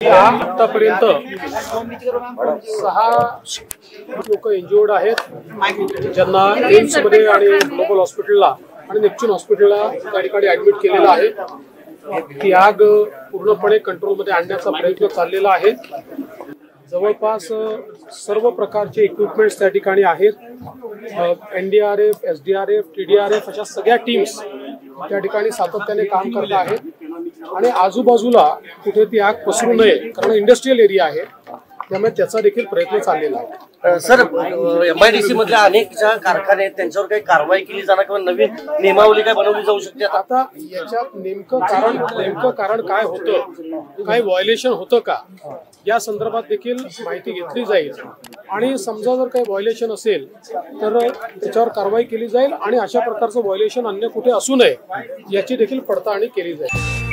आतापर्यंत 6 लोक इंज्युर्ड आहेत, ज्यांना एम्स मध्ये आणि ग्लोबल हॉस्पिटलला आणि नेपच्यून हॉस्पिटलला त्या ठिकाणी ऍडमिट केलेला आहे. ती आग पूर्णपणे कंट्रोलमध्ये आणण्याचा प्रयत्न चाललेला आहे. जवळपास सर्व प्रकारचे इक्विपमेंट्स त्या ठिकाणी आहेत. NDRF, SDRF, TDRF अशा सगळ्या टीम्स त्या ठिकाणी सातत्याने काम करत आहेत आणि आजूबाजूला कुठे ती आग पसरू नये, कारण इंडस्ट्रियल एरिया आहे, त्यामुळे त्याचा देखील प्रयत्न चाललेला आहे. सर, MIDC मधल्या अनेक ज्या कारखाने आहेत त्यांच्यावर काही कारवाई केली जाणार किंवा नवीन नियमावली काय बनवली जाऊ शकते? आता याच्यात नेमकं कारण काय होतं, काय व्हायोलेशन होतं का, या संदर्भात देखील माहिती घेतली जाईल आणि समजा जर काही व्हायोलेशन असेल तर त्याच्यावर कारवाई केली जाईल आणि अशा प्रकारचं व्हायोलेशन अन्य कुठे असू नये याची देखील पडताळणी केली जाईल.